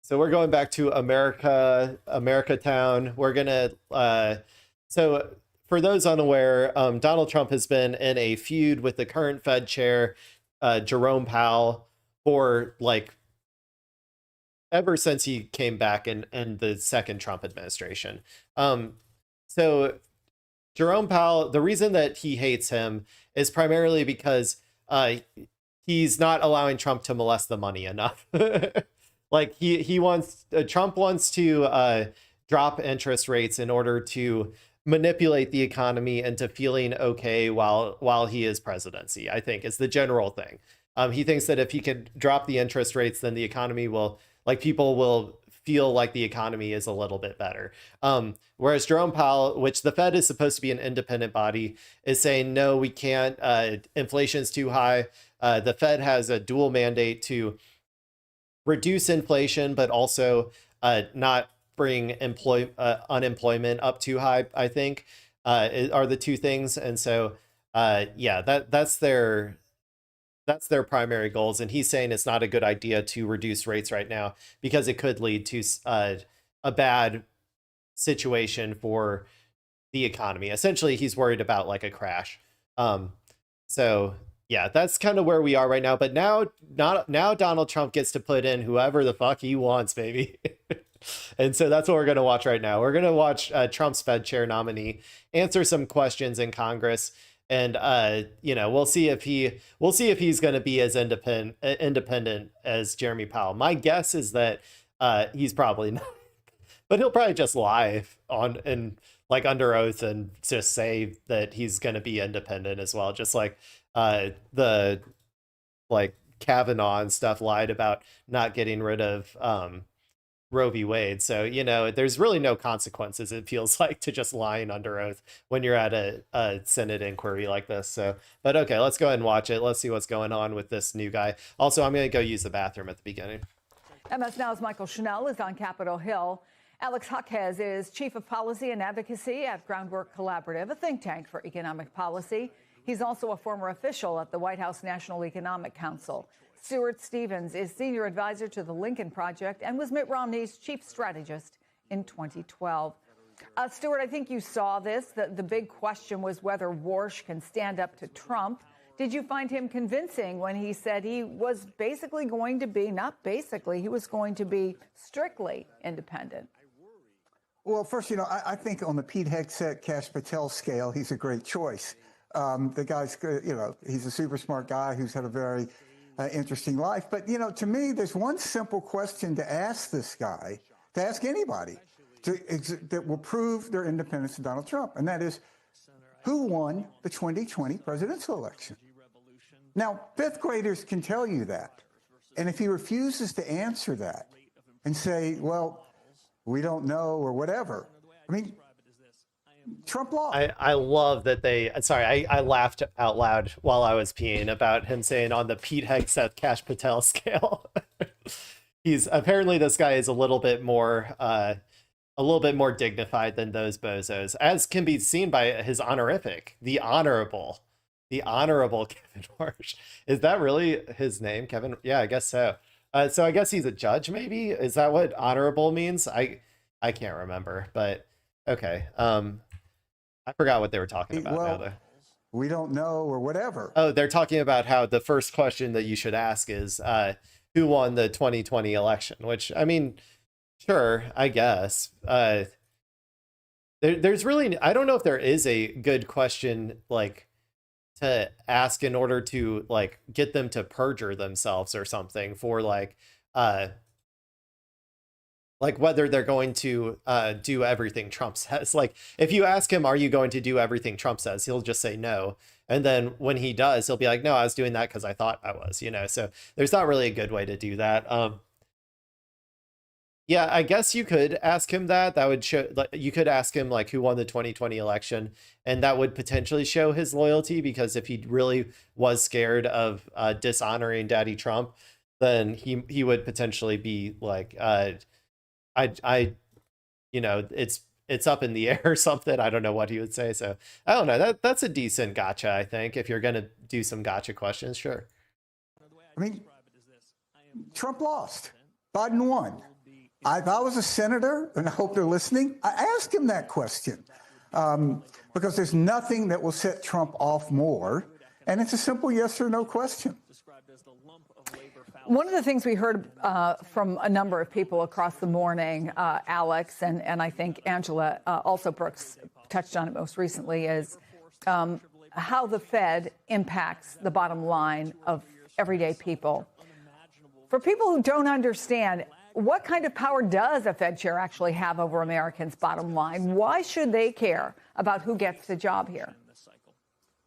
So we're going back to America Town. We're gonna so for those unaware, Donald Trump has been in a feud with the current Fed chair, Jerome Powell, for like ever since he came back in the second Trump administration. So Jerome Powell, the reason that he hates him is primarily because he's not allowing Trump to molest the money enough. Like he wants Trump wants to drop interest rates in order to manipulate the economy into feeling okay while he is presidency. I think is the general thing. He thinks that if he can drop the interest rates, then the economy will, like, people will feel like the economy is a little bit better. Whereas Jerome Powell, which the Fed is supposed to be an independent body, is saying, no, we can't. Inflation's too high. The Fed has a dual mandate to reduce inflation, but also not bring unemployment up too high, I think, are the two things. And so, yeah, that's their primary goals. And he's saying it's not a good idea to reduce rates right now because it could lead to a bad situation for the economy. Essentially, he's worried about like a crash. So yeah, that's kind of where we are right now. But now Donald Trump gets to put in whoever the fuck he wants, baby. And so that's what we're going to watch right now. We're going to watch Trump's Fed chair nominee answer some questions in Congress. And we'll see if he's going to be as independent as Jeremy Powell. My guess is that he's probably not, but he'll probably just lie on and like under oath and just say that he's going to be independent as well. Just like the like Kavanaugh and stuff lied about not getting rid of Roe v. Wade. So, there's really no consequences, it feels like, to just lying under oath when you're at a Senate inquiry like this. So, but okay, let's go ahead and watch it. Let's see what's going on with this new guy. Also, I'm going to go use the bathroom at the beginning. MS Now's Michael Chanel is on Capitol Hill. Alex Huckes is Chief of Policy and Advocacy at Groundwork Collaborative, a think tank for economic policy. He's also a former official at the White House National Economic Council. Stuart Stevens is senior advisor to the Lincoln Project and was Mitt Romney's chief strategist in 2012. Stuart, I think you saw this. The big question was whether Warsh can stand up to Trump. Did you find him convincing when he said he was basically going to be, not basically, he was going to be strictly independent? Well, first, I think on the Pete Hegseth, Cash Patel scale, he's a great choice. The guy's good, he's a super smart guy who's had a very interesting life. But, to me, there's one simple question to ask this guy, to ask anybody, that will prove their independence of Donald Trump. And that is, who won the 2020 presidential election? Now, fifth graders can tell you that. And if he refuses to answer that and say, well, we don't know or whatever, I mean, Trump lost. I love that I laughed out loud while I was peeing about him saying on the Pete Hegseth Cash Patel scale. This guy is a little bit more dignified than those bozos, as can be seen by his honorific, the honorable Kevin Warsh. Is that really his name, Kevin? Yeah, I guess so. So I guess he's a judge, maybe? Is that what honorable means? I can't remember, but okay. I forgot what they were talking about now, though. We don't know or whatever. Oh, they're talking about how the first question that you should ask is who won the 2020 election, which, I mean, sure, I guess. There's really, I don't know if there is a good question like to ask in order to like get them to perjure themselves or something for like whether they're going to do everything Trump says. Like, if you ask him, are you going to do everything Trump says? He'll just say no. And then when he does, he'll be like, no, I was doing that because I thought I was, So there's not really a good way to do that. Yeah, I guess you could ask him that. That would show, like, you could ask him like who won the 2020 election, and that would potentially show his loyalty, because if he really was scared of dishonoring Daddy Trump, then he would potentially be like, it's up in the air or something. I don't know what he would say. So I don't know. That's a decent gotcha, I think, if you're going to do some gotcha questions. Sure. I mean, Trump lost. Biden won. If I was a senator, and I hope they're listening, I asked him that question because there's nothing that will set Trump off more. And it's a simple yes or no question. One of the things we heard from a number of people across the morning, Alex, and I think Angela, also Brooks touched on it most recently, is how the Fed impacts the bottom line of everyday people. For people who don't understand, what kind of power does a Fed chair actually have over Americans' bottom line? Why should they care about who gets the job here?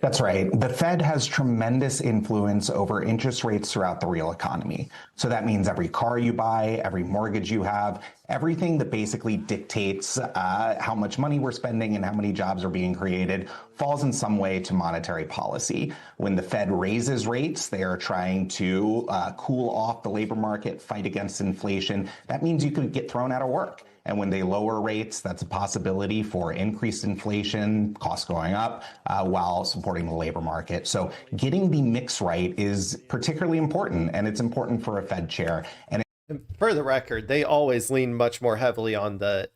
That's right. The Fed has tremendous influence over interest rates throughout the real economy. So that means every car you buy, every mortgage you have, everything that basically dictates how much money we're spending and how many jobs are being created falls in some way to monetary policy. When the Fed raises rates, they are trying to cool off the labor market, fight against inflation. That means you could get thrown out of work. And when they lower rates, that's a possibility for increased inflation, costs going up, while supporting the labor market. So getting the mix right is particularly important, and it's important for a Fed chair. And for the record, they always lean much more heavily on the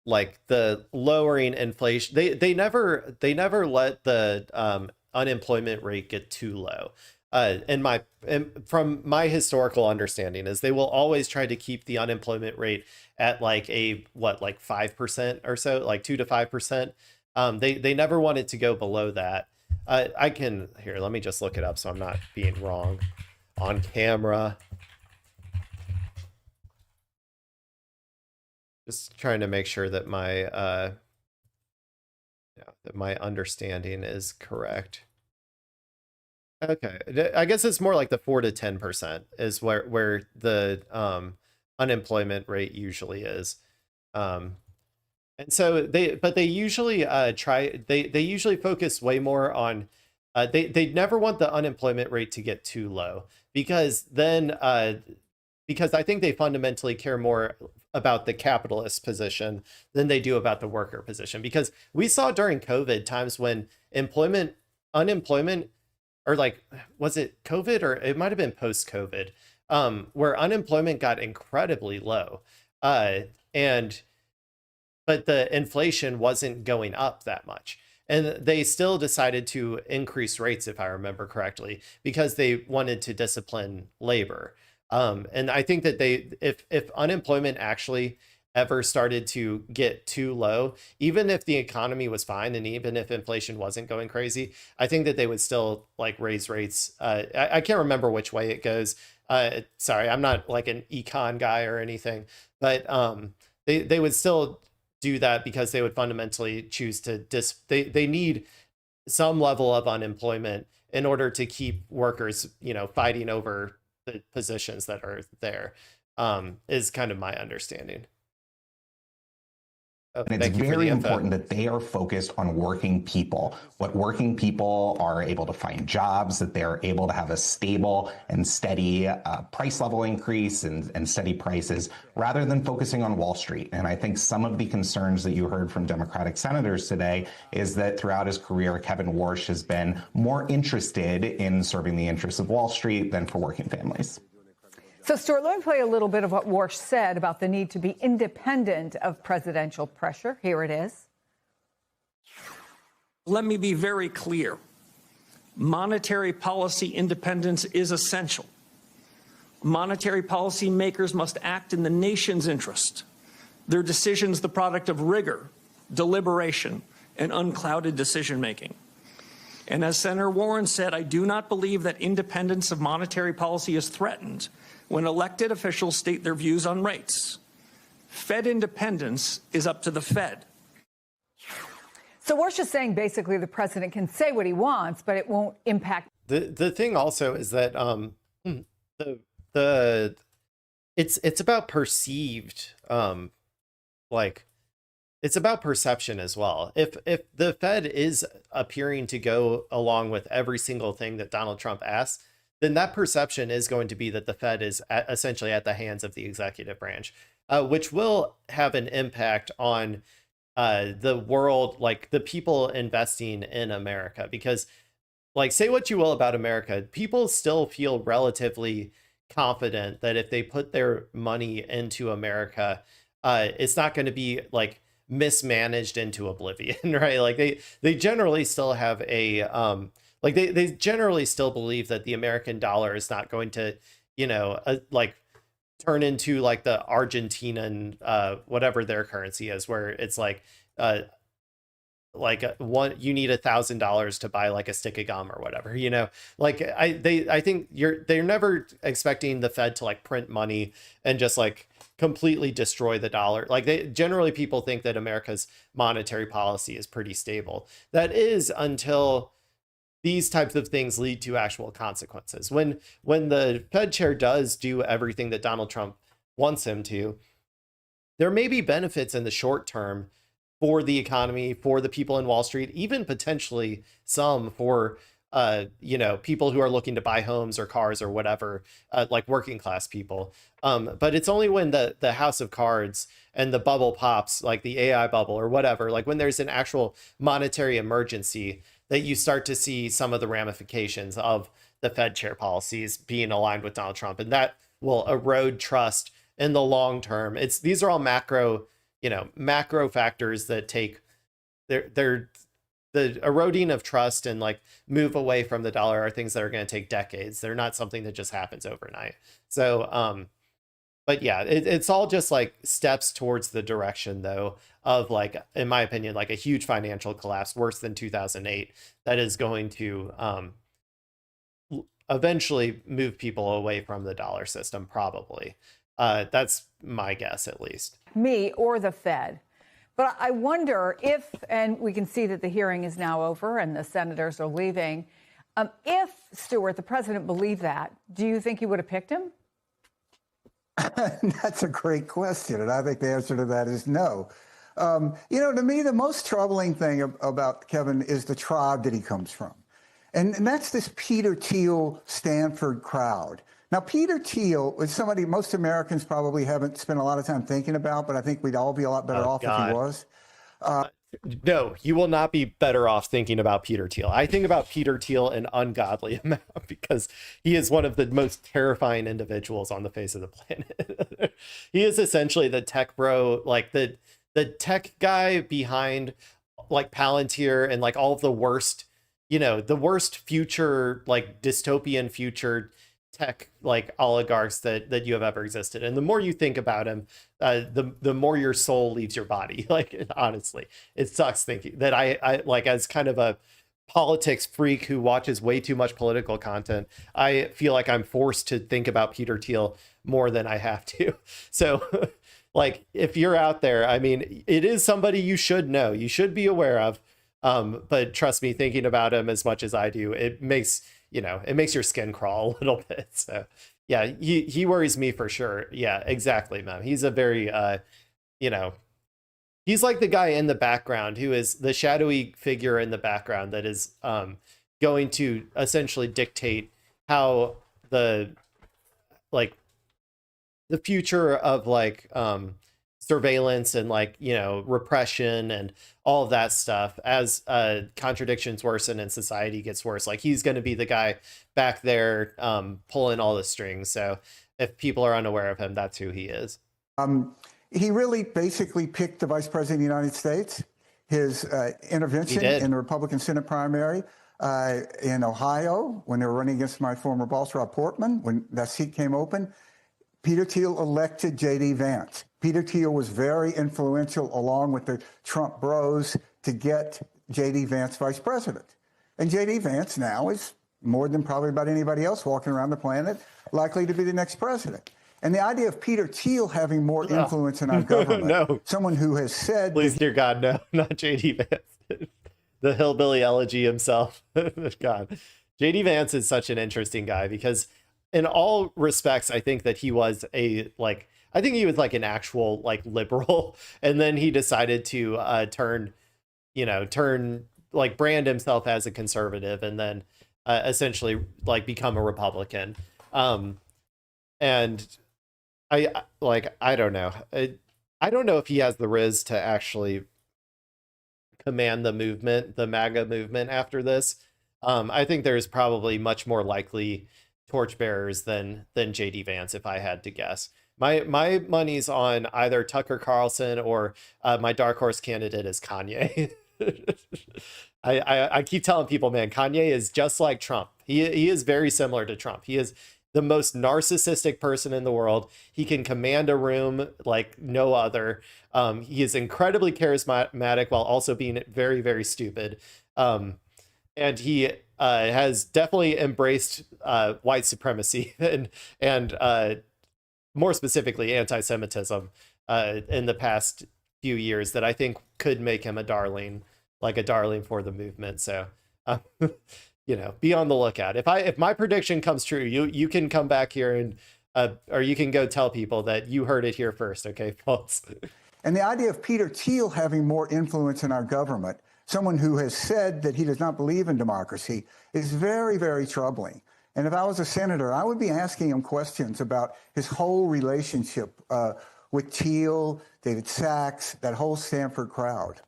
like the lowering inflation. They never let the unemployment rate get too low. From my historical understanding is they will always try to keep the unemployment rate at like like 5% or so, like 2 to 5%. They never want it to go below that. Let me just look it up so I'm not being wrong on camera. Just trying to make sure that my understanding is correct. Okay, I guess it's more like the 4 to 10% is where the unemployment rate usually is. And so they usually they usually focus way more on they never want the unemployment rate to get too low because then because I think they fundamentally care more about the capitalist position than they do about the worker position, because we saw during COVID times when unemployment, or like, was it COVID or it might have been post-COVID, where unemployment got incredibly low. But the inflation wasn't going up that much. And they still decided to increase rates, if I remember correctly, because they wanted to discipline labor. And I think that if unemployment actually ever started to get too low, even if the economy was fine and even if inflation wasn't going crazy, I think that they would still like raise rates. I can't remember which way it goes. Sorry, I'm not like an econ guy or anything, but they would still do that because they would fundamentally choose to they need some level of unemployment in order to keep workers, fighting over the positions that are there, is kind of my understanding. And it's very important that they are focused on working people, what working people are able to find jobs, that they're able to have a stable and steady price level increase and steady prices, rather than focusing on Wall Street. And I think some of the concerns that you heard from Democratic senators today is that throughout his career, Kevin Warsh has been more interested in serving the interests of Wall Street than for working families. So, Stuart, let me play a little bit of what Warsh said about the need to be independent of presidential pressure. Here it is. Let me be very clear. Monetary policy independence is essential. Monetary policy makers must act in the nation's interest. Their decisions the product of rigor, deliberation, and unclouded decision-making. And as Senator Warren said, I do not believe that independence of monetary policy is threatened when elected officials state their views on rates. Fed independence is up to the Fed. So Warsh is saying basically the president can say what he wants, but it won't impact. The thing also is that it's about perceived, it's about perception as well. If the Fed is appearing to go along with every single thing that Donald Trump asks, then that perception is going to be that the Fed is essentially at the hands of the executive branch, which will have an impact on the world, like the people investing in America. Because, like, say what you will about America, people still feel relatively confident that if they put their money into America, it's not going to be like mismanaged into oblivion, right? Like they generally still have a like they generally still believe that the American dollar is not going to, like turn into like the Argentinian whatever their currency is, where it's like one, you need $1,000 to buy like a stick of gum or whatever, like I think they're never expecting the Fed to like print money and just like completely destroy the dollar. Like people think that America's monetary policy is pretty stable. That is, until these types of things lead to actual consequences. When the Fed chair does do everything that Donald Trump wants him to, there may be benefits in the short term for the economy, for the people in Wall Street, even potentially some for people who are looking to buy homes or cars or whatever, like working class people. But it's only when the house of cards and the bubble pops, like the AI bubble or whatever, like when there's an actual monetary emergency, that you start to see some of the ramifications of the Fed chair policies being aligned with Donald Trump, and that will erode trust in the long term. These are all macro factors that take they're the eroding of trust and like move away from the dollar are things that are going to take decades. They're not something that just happens overnight. So but yeah, it's all just like steps towards the direction, though, of like, in my opinion, like a huge financial collapse worse than 2008 that is going to eventually move people away from the dollar system, probably. That's my guess, at least. Me or the Fed. But I wonder if, and we can see that the hearing is now over and the senators are leaving, if, Stuart, the president believed that, do you think he would have picked him? That's a great question, and I think the answer to that is no. To me, the most troubling thing about Kevin is the tribe that he comes from. And that's this Peter Thiel Stanford crowd. Now, Peter Thiel is somebody most Americans probably haven't spent a lot of time thinking about, but I think we'd all be a lot better off if he was. No, you will not be better off thinking about Peter Thiel. I think about Peter Thiel an ungodly amount because he is one of the most terrifying individuals on the face of the planet. He is essentially the tech bro, like the tech guy behind like Palantir and like all of the worst, the worst future, like dystopian future tech like oligarchs that you have ever existed. And the more you think about him, the more your soul leaves your body. Like, honestly, it sucks thinking that I like, as kind of a politics freak who watches way too much political content, I feel like I'm forced to think about Peter Thiel more than I have to. So like, if you're out there, I mean, it is somebody you should know, you should be aware of. But trust me, thinking about him as much as I do, it makes your skin crawl a little bit. So yeah, he worries me for sure. Yeah, exactly, man. He's a very, he's like the guy in the background who is the shadowy figure in the background that is going to essentially dictate how the future of like surveillance and like, repression and all of that stuff as contradictions worsen and society gets worse. Like, he's going to be the guy back there pulling all the strings. So if people are unaware of him, that's who he is. He really basically picked the vice president of the United States. His intervention in the Republican Senate primary in Ohio, when they were running against my former boss, Rob Portman, when that seat came open, Peter Thiel elected J.D. Vance. Peter Thiel was very influential, along with the Trump bros, to get J.D. Vance vice president. And J.D. Vance now is, more than probably about anybody else walking around the planet, likely to be the next president. And the idea of Peter Thiel having more influence in our government, someone who has said... Please, dear God, no, not J.D. Vance. The hillbilly elegy himself. God. J.D. Vance is such an interesting guy because in all respects, I think that he was I think he was like an actual like liberal, and then he decided to turn like brand himself as a conservative, and then essentially like become a Republican. And I don't know. I don't know if he has the riz to actually command the movement, the MAGA movement after this. I think there's probably much more likely torchbearers than JD Vance, if I had to guess. My money's on either Tucker Carlson or my dark horse candidate is Kanye. I keep telling people, man, Kanye is just like Trump. He is very similar to Trump. He is the most narcissistic person in the world. He can command a room like no other. He is incredibly charismatic while also being very, very stupid. And he has definitely embraced white supremacy and more specifically anti-Semitism in the past few years that I think could make him a darling for the movement. So, be on the lookout. If my prediction comes true, you can come back here and or you can go tell people that you heard it here first. Okay, folks. And the idea of Peter Thiel having more influence in our government, someone who has said that he does not believe in democracy, is very, very troubling. And if I was a senator, I would be asking him questions about his whole relationship with Thiel, David Sachs, that whole Stanford crowd.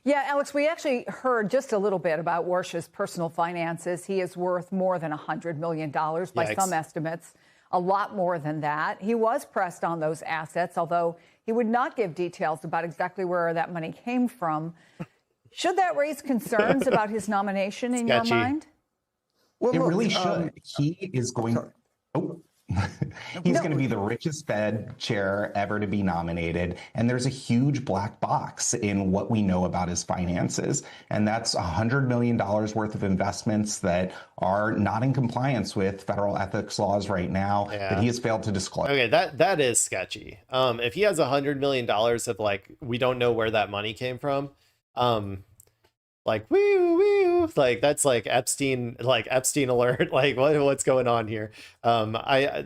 Yeah, Alex, we actually heard just a little bit about Warsh's personal finances. He is worth more than $100 million by some estimates, a lot more than that. He was pressed on those assets, although he would not give details about exactly where that money came from. Should that raise concerns about his nomination in your mind? Well, it look, really should. He is going. Oh. He's going to be the richest Fed chair ever to be nominated. And there's a huge black box in what we know about his finances. And that's $100 million worth of investments that are not in compliance with federal ethics laws right now that he has failed to disclose. Okay, that is sketchy. If he has $100 million of we don't know where that money came from, like that's like Epstein alert. Like what's going on here? I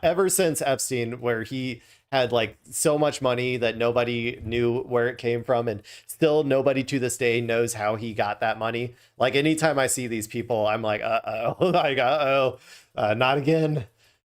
ever since Epstein, where he had so much money that nobody knew where it came from, and still nobody to this day knows how he got that money. Like anytime I see these people, I'm like, not again.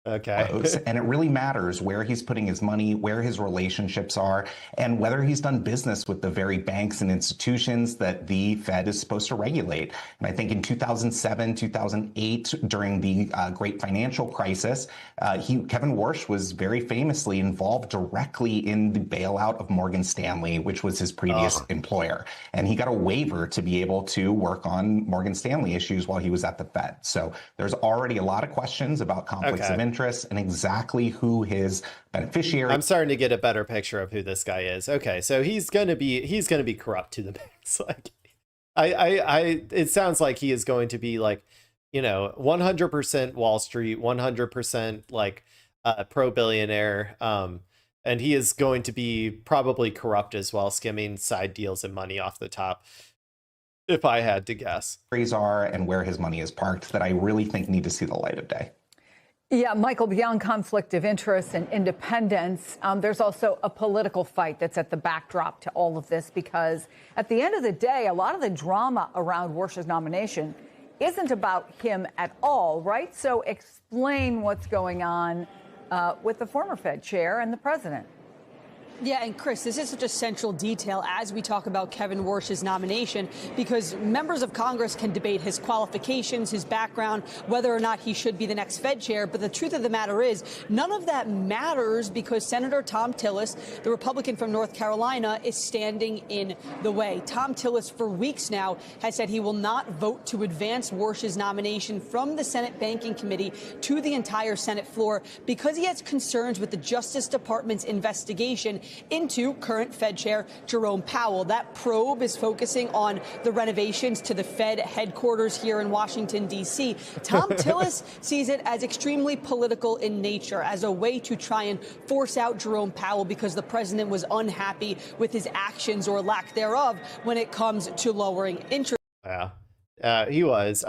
Okay. And it really matters where he's putting his money, where his relationships are, and whether he's done business with the very banks and institutions that the Fed is supposed to regulate. And I think in 2007, 2008, during the great financial crisis, Kevin Warsh was very famously involved directly in the bailout of Morgan Stanley, which was his previous employer. And he got a waiver to be able to work on Morgan Stanley issues while he was at the Fed. So there's already a lot of questions about conflicts of interest and exactly who his beneficiary. I'm starting to get a better picture of who this guy is. Okay, so he's gonna be corrupt to the max. It sounds like he is going to be 100% Wall Street, 100% pro billionaire, and he is going to be probably corrupt as well, skimming side deals and money off the top, if I had to guess. Are and where his money is parked that I really think need to see the light of day. Yeah, Michael, beyond conflict of interest and independence, there's also a political fight that's at the backdrop to all of this, because at the end of the day, a lot of the drama around Warsh's nomination isn't about him at all, right? So explain what's going on with the former Fed chair and the president. Yeah, and Chris, this is such a central detail as we talk about Kevin Warsh's nomination, because members of Congress can debate his qualifications, his background, whether or not he should be the next Fed chair. But the truth of the matter is, none of that matters because Senator Thom Tillis, the Republican from North Carolina, is standing in the way. Thom Tillis, for weeks now, has said he will not vote to advance Warsh's nomination from the Senate Banking Committee to the entire Senate floor because he has concerns with the Justice Department's investigation into current Fed Chair Jerome Powell. That probe is focusing on the renovations to the Fed headquarters here in Washington, D.C. Thom Tillis sees it as extremely political in nature, as a way to try and force out Jerome Powell because the president was unhappy with his actions or lack thereof when it comes to lowering interest. Yeah, he was.